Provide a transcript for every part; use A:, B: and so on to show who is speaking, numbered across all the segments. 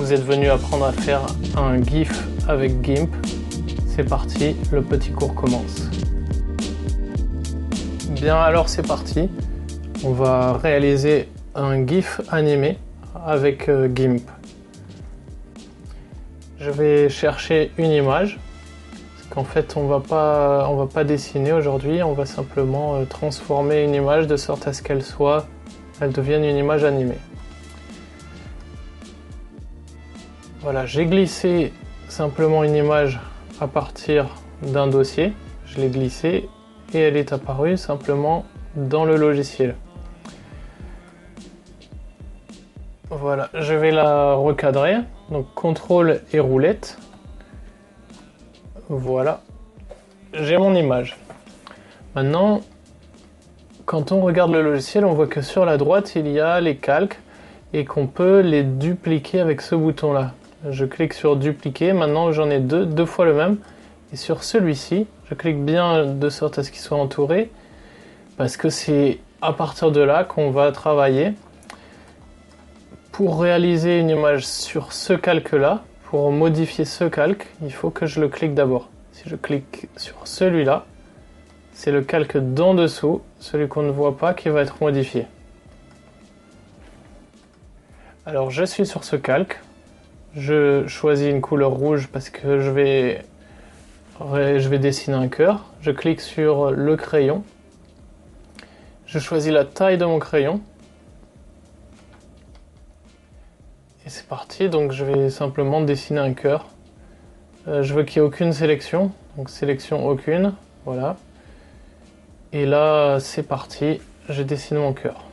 A: vous êtes venu apprendre à faire un GIF avec GIMP. C'est parti, le petit cours commence. Bien alors c'est parti, on va réaliser un GIF animé avec GIMP. Je vais chercher une image, parce qu'en fait on va pas dessiner aujourd'hui, on va simplement transformer une image de sorte à ce qu'elle devienne une image animée. Voilà, j'ai glissé simplement une image à partir d'un dossier, je l'ai glissée et elle est apparue simplement dans le logiciel. Voilà, je vais la recadrer, donc CTRL et roulette. Voilà, j'ai mon image. Maintenant, quand on regarde le logiciel, on voit que sur la droite, il y a les calques et qu'on peut les dupliquer avec ce bouton-là. Je clique sur dupliquer, maintenant j'en ai deux fois le même. Et sur celui-ci, je clique bien de sorte à ce qu'il soit entouré, parce que c'est à partir de là qu'on va travailler. Pour réaliser une image sur ce calque-là, pour modifier ce calque, il faut que je le clique d'abord. Si je clique sur celui-là, c'est le calque d'en dessous, celui qu'on ne voit pas, qui va être modifié. Alors je suis sur ce calque, je choisis une couleur rouge parce que je vais dessiner un cœur. Je clique sur le crayon, je choisis la taille de mon crayon. Et c'est parti, donc je vais simplement dessiner un cœur. Je veux qu'il n'y ait aucune sélection, donc sélection aucune, voilà. Et là, c'est parti, je dessine mon cœur.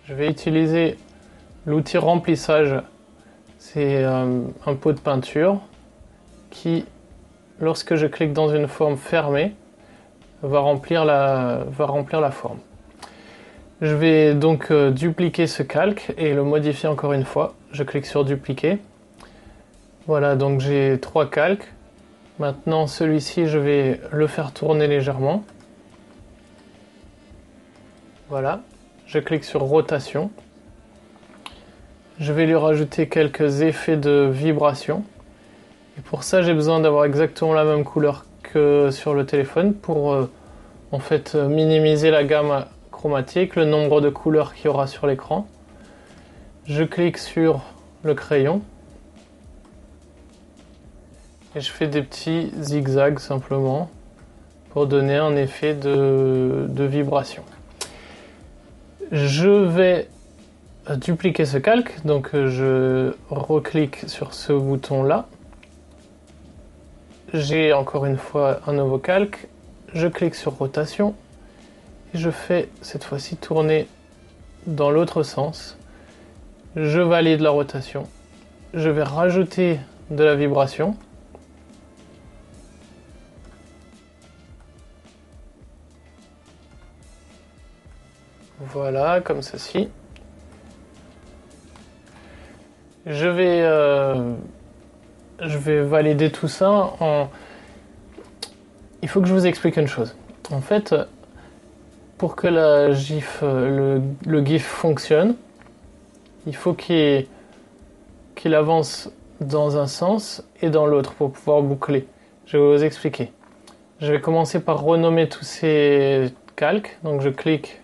A: Je vais utiliser l'outil remplissage, c'est un pot de peinture qui, lorsque je clique dans une forme fermée, va remplir la forme. Je vais donc dupliquer ce calque et le modifier encore une fois. Je clique sur dupliquer. Voilà, donc j'ai 3 calques. Maintenant celui-ci, je vais le faire tourner légèrement. Voilà, je clique sur rotation. Je vais lui rajouter quelques effets de vibration. Et pour ça, j'ai besoin d'avoir exactement la même couleur que sur le téléphone pour en fait minimiser la gamme chromatique, le nombre de couleurs qu'il y aura sur l'écran. Je clique sur le crayon et je fais des petits zigzags simplement pour donner un effet de vibration. Je vais dupliquer ce calque, donc je reclique sur ce bouton là. J'ai encore une fois un nouveau calque, je clique sur rotation et je fais cette fois-ci tourner dans l'autre sens. Je valide la rotation, je vais rajouter de la vibration. Voilà, comme ceci. Je vais valider tout ça en... Il faut que je vous explique une chose. En fait, pour que le GIF fonctionne, il faut qu'il avance dans un sens et dans l'autre pour pouvoir boucler. Je vais vous expliquer. Je vais commencer par renommer tous ces calques. Donc je clique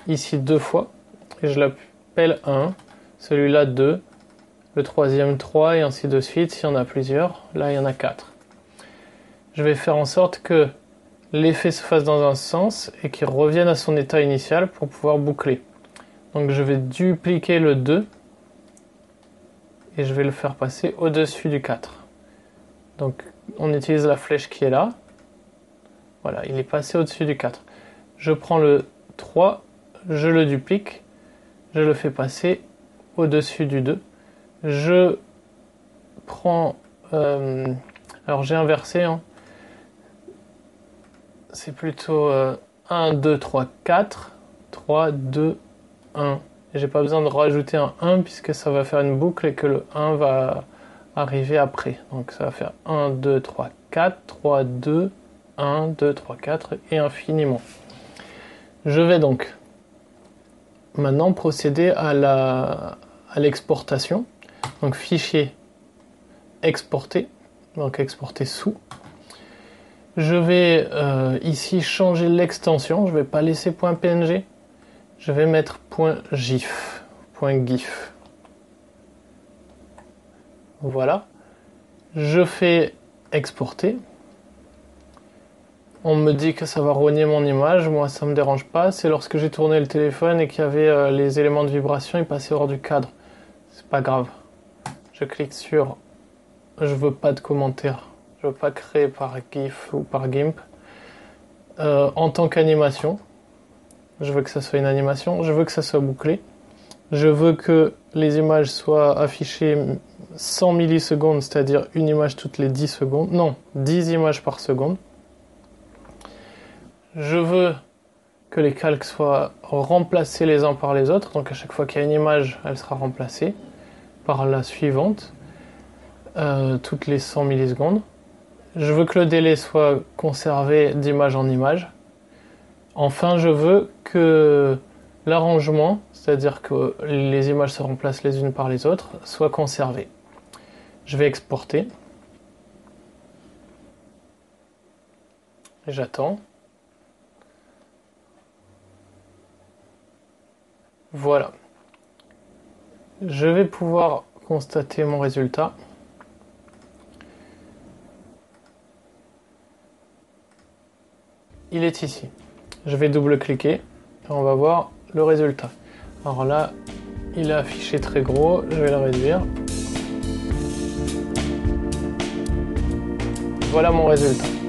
A: ici 2 fois et je l'appelle 1, celui-là 2, le troisième 3 et ainsi de suite. S'il y en a plusieurs, là il y en a 4. Je vais faire en sorte que l'effet se fasse dans un sens et qu'il revienne à son état initial pour pouvoir boucler. Donc je vais dupliquer le 2 et je vais le faire passer au-dessus du 4. Donc on utilise la flèche qui est là. Voilà, il est passé au-dessus du 4. Je prends le 3, je le duplique, je le fais passer au-dessus du 2. Je prends... alors j'ai inversé, hein. C'est plutôt 1, 2, 3, 4, 3, 2, 1. Et j'ai pas besoin de rajouter un 1 puisque ça va faire une boucle et que le 1 va arriver après. Donc ça va faire 1, 2, 3, 4, 3, 2, 1, 2, 3, 4 et infiniment. Je vais donc maintenant procéder à l'exportation. Donc fichier exporter, donc exporter sous. Je vais ici changer l'extension, je ne vais pas laisser .png, je vais mettre .gif, .gif. Voilà. Je fais exporter. On me dit que ça va rogner mon image, moi ça me dérange pas. C'est lorsque j'ai tourné le téléphone et qu'il y avait les éléments de vibration, ils passaient hors du cadre. C'est pas grave. Je clique sur je veux pas de commentaires. Je veux pas créer par GIF ou par GIMP. En tant qu'animation, je veux que ça soit une animation, je veux que ça soit bouclé. Je veux que les images soient affichées 100 millisecondes, c'est-à-dire une image toutes les 10 secondes. Non, 10 images par seconde. Je veux que les calques soient remplacés les uns par les autres. Donc à chaque fois qu'il y a une image, elle sera remplacée par la suivante, toutes les 100 millisecondes. Je veux que le délai soit conservé d'image en image. Enfin, je veux que l'arrangement, c'est-à-dire que les images se remplacent les unes par les autres, soit conservé. Je vais exporter. Et j'attends. Voilà. Je vais pouvoir constater mon résultat. Il est ici. Je vais double-cliquer et on va voir le résultat. Alors là, il est affiché très gros, je vais le réduire. Voilà mon résultat.